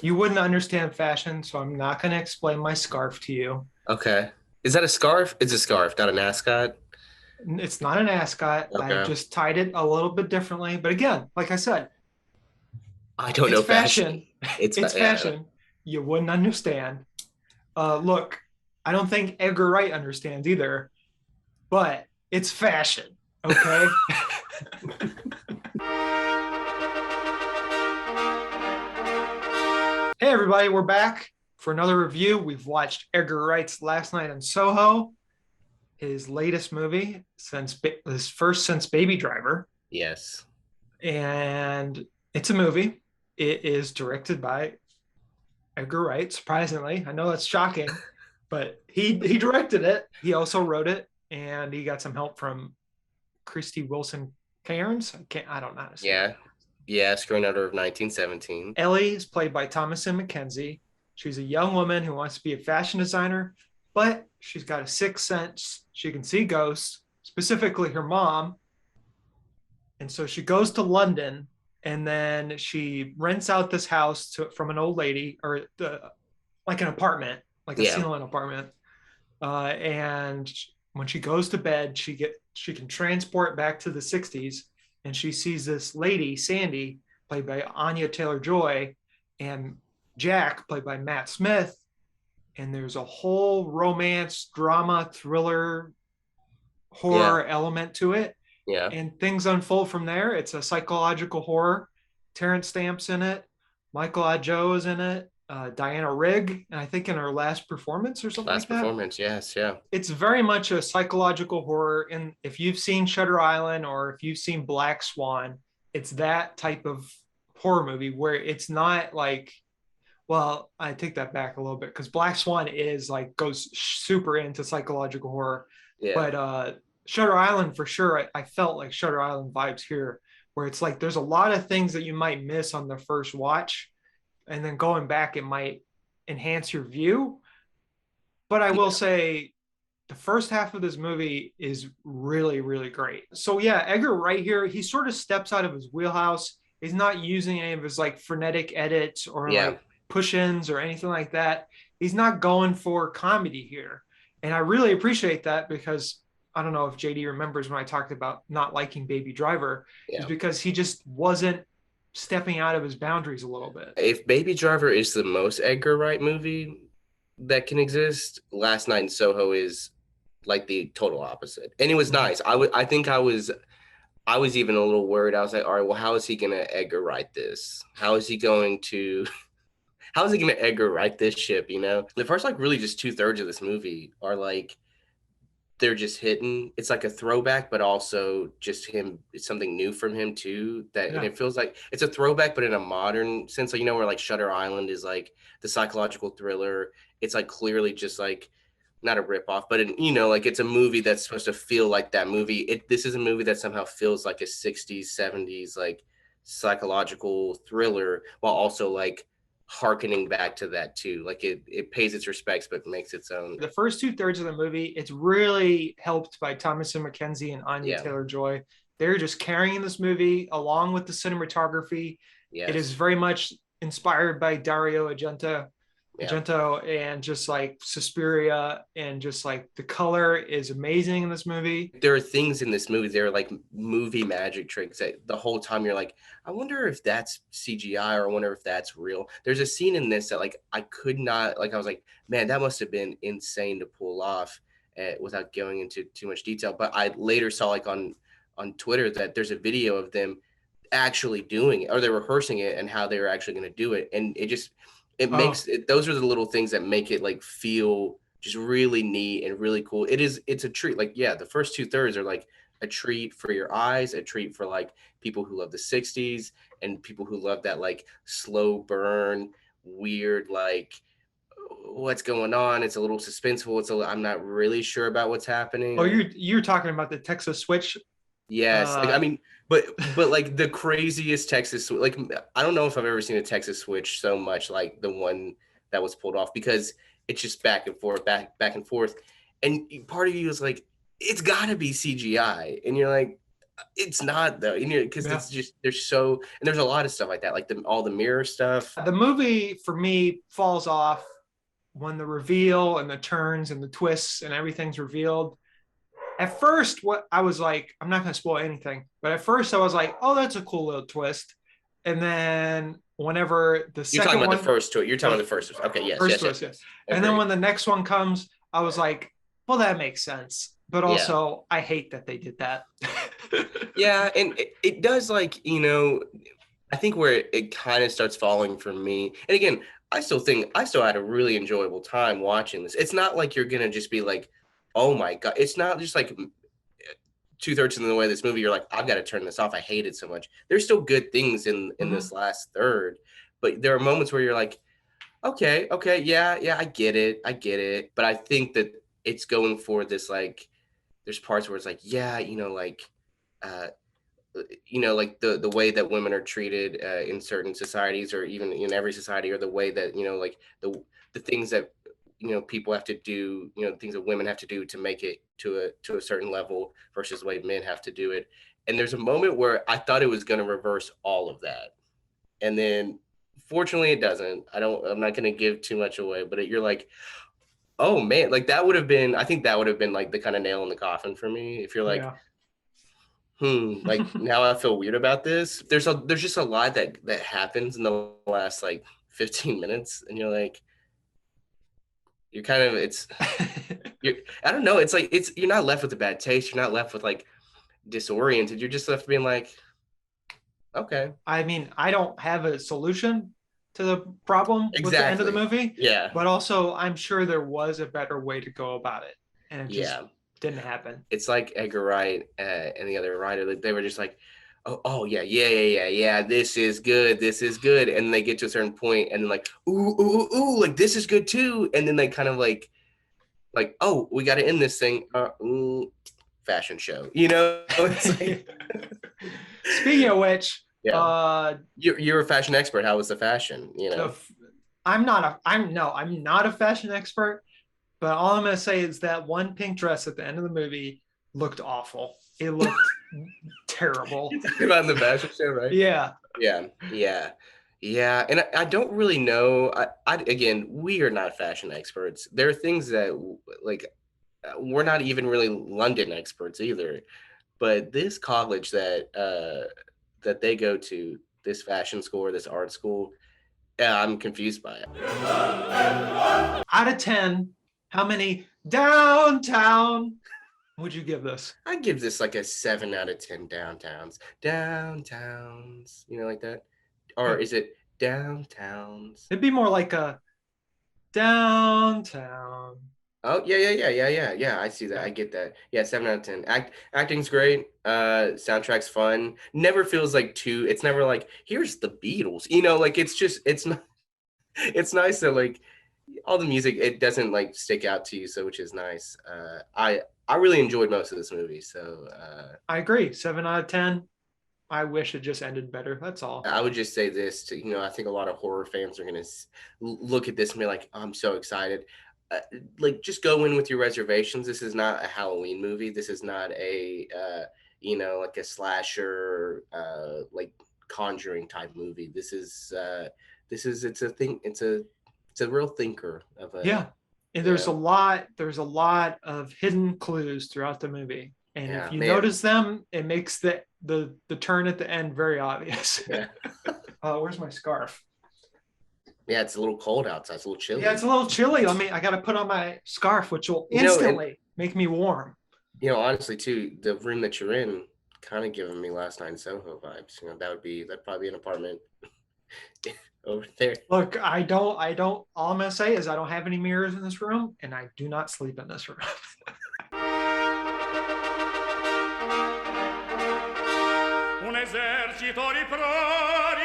You wouldn't understand fashion, so I'm not going to explain my scarf to you. Okay. Is that a scarf? It's a scarf, not an ascot. It's not an ascot. I Okay. just tied it a little bit differently. But again, like I said, I don't it's know fashion. fashion. It's It's yeah. fashion. You wouldn't understand. Look, I don't think Edgar Wright understands either, but it's fashion. Okay. Hey, everybody, we're back for another review. We've watched Edgar Wright's Last Night in Soho, his latest movie his first since Baby Driver. Yes. And it's a movie. It is directed by Edgar Wright, surprisingly. I know that's shocking, but he directed it. He also wrote it, and he got some help from Christy Wilson Cairns. I don't know how to say that. Yeah. Yeah, screenwriter of 1917. Ellie is played by Thomasin McKenzie. She's a young woman who wants to be a fashion designer, but she's got a sixth sense. She can see ghosts, specifically her mom. And so she goes to London, and then she rents out this house from an old lady, or like an apartment, like a Yeah. ceiling apartment. And when she goes to bed, she can transport back to the 60s, and she sees this lady, Sandy, played by Anya Taylor-Joy, and Jack, played by Matt Smith. And there's a whole romance, drama, thriller, Yeah. horror element to it, Yeah. and things unfold from there. It's a psychological horror. Terrence Stamp's in it. Michael Adjo is in it. Diana Rigg, and I think in her last performance or something like Last that. performance. Yes. Yeah. It's very much a psychological horror. And if you've seen Shutter Island or if you've seen Black Swan, it's that type of horror movie where it's not like, well, I take that back a little bit because Black Swan is like goes super into psychological horror, Yeah. but Shutter Island for sure. I felt like Shutter Island vibes here, where it's like there's a lot of things that you might miss on the first watch, and then going back it might enhance your view. But I will Yeah. say the first half of this movie is really, really great. So yeah, Edgar Wright here, he sort of steps out of his wheelhouse. He's not using any of his like frenetic edits or Yeah. like push-ins or anything like that. He's not going for comedy here. And I really appreciate that because I don't know if JD remembers when I talked about not liking Baby Driver, is Yeah. because he just wasn't stepping out of his boundaries a little bit. If Baby Driver is the most Edgar Wright movie that can exist, Last Night in Soho is like the total opposite. And it was Mm-hmm. nice. I think I was even a little worried. I was like, all right, well, how is he gonna Edgar Wright this? How is he going to how is he gonna Edgar Wright this ship, you know? The first like really just two-thirds of this movie are like they're just hitting. It's like a throwback, but also just him. It's something new from him too. That and Yeah. it feels like it's a throwback, but in a modern sense. So you know where like Shutter Island is like the psychological thriller. It's like clearly just like not a ripoff, but you know, like it's a movie that's supposed to feel like that movie. This is a movie that somehow feels like a '60s, '70s like psychological thriller, while also like harkening back to that too. Like it pays its respects, but makes its own. The first two-thirds of the movie, it's really helped by Thomasin McKenzie and Anya Yeah. Taylor-Joy. They're just carrying this movie along with the cinematography. It is Yes. very much inspired by Dario Yeah. Argento, and just like Suspiria, and just like the color is amazing in this movie. There are things in this movie, there are like movie magic tricks that the whole time you're like, I wonder if that's CGI or I wonder if that's real. There's a scene in this that like I could not like I was like, man, that must have been insane to pull off without going into too much detail. But I later saw like on Twitter that there's a video of them actually doing it or they're rehearsing it and how they're actually going to do it, and it just it Oh, makes it, those are the little things that make it like feel just really neat and really cool. It's a treat. Like, yeah, the first two-thirds are like a treat for your eyes, a treat for like people who love the 60s and people who love that like slow burn, weird, like what's going on. It's a little suspenseful. I'm not really sure about what's oh, happening. you're talking about the Texas Switch. Yes, like I Uh, mean, but like the craziest Texas like I don't know if I've ever seen a Texas switch so much like the one that was pulled off because it's just back and forth, back and forth, and part of you is like, it's got to be CGI, and you're like, It's not though, because Yeah. it's just there's so and there's a lot of stuff like that, like all the mirror stuff. The movie for me falls off when the reveal and the turns and the twists and everything's revealed. At first, what I was like, I'm not going to spoil anything, but at first I was like, oh, that's a cool little twist. And then whenever the You're talking second about one, the first twist. You're talking about the first twist. Okay, yes, first yes, yes, twist, yeah. yes. And then Agreed. when the next one comes, I was like, well, that makes sense. But Yeah. also, I hate that they did that. Yeah, and it does, like, I think where it kind of starts falling for me. And again, I still had a really enjoyable time watching this. It's not like you're gonna just be like, oh my God. It's not just like 2/3 of the way this movie, you're like, I've got to turn this off. I hate it so much. There's still good things in this last third, but there are moments where you're like, okay, yeah, I get it. But I think that it's going for this, like, there's parts where it's like, yeah, like, uh, like the way that women are treated in certain societies, or even in every society, or the way that, like the things that, people have to do, the things that women have to do to make it to a certain level versus the way men have to do it. And there's a moment where I thought it was going to reverse all of that. And then fortunately it doesn't. I'm not going to give too much away, but you're like, oh man, like I think that would have been like the kind of nail in the coffin for me. If you're like, like now I feel weird about this. There's just a lot that happens in the last like 15 minutes, and you're like, you're kind of I don't know. It's like you're not left with a bad taste. You're not left with like disoriented. You're just left being like, okay. I mean, I don't have a solution to the problem with the end of the movie. Yeah. But also, I'm sure there was a better way to go about it, and it just didn't happen. It's like Edgar Wright and the other writer. They were just like, oh yeah. This is good. And they get to a certain point, and then like, ooh, like this is good too. And then they kind of like, oh, we got to end this thing. Fashion show, It's like... Speaking of which, you're a fashion expert. How was the fashion? I'm not a fashion expert, but all I'm going to say is that one pink dress at the end of the movie looked awful. It looked terrible. You're talking about the fashion show, right? Yeah. And I don't really know. Again, we are not fashion experts. There are things that, like, we're not even really London experts either. But this college that they go to, this fashion school or this art school, I'm confused by it. Out of 10, how many downtown would you give this? I'd give this like a 7 out of 10 downtowns. Downtowns, like that? Or is it downtowns? It'd be more like a downtown. Oh, yeah. I see that. I get that. Yeah, 7 out of 10. Acting's great. Soundtrack's fun. Never feels like it's never like, here's the Beatles. Like it's not, it's nice that like all the music, it doesn't like stick out to you, so which is nice. I really enjoyed most of this movie, so I agree. 7 out of 10. I wish it just ended better. That's all. I would just say this to, I think a lot of horror fans are gonna look at this and be like, oh, I'm so excited. Like, just go in with your reservations. This is not a Halloween movie. This is not a like a slasher like Conjuring type movie. It's a thing. It's a real thinker of a And there's a lot of hidden clues throughout the movie, and if you notice them, it makes the turn at the end very obvious. Where's my scarf? Yeah, it's a little cold outside. It's a little chilly. Yeah, it's a little chilly. I got to put on my scarf, which will instantly make me warm. Honestly, too, the room that you're in kind of giving me Last Night in Soho vibes. That'd probably be an apartment over there. Look, I don't. All I'm gonna say is I don't have any mirrors in this room, and I do not sleep in this room. Un esercito di prodi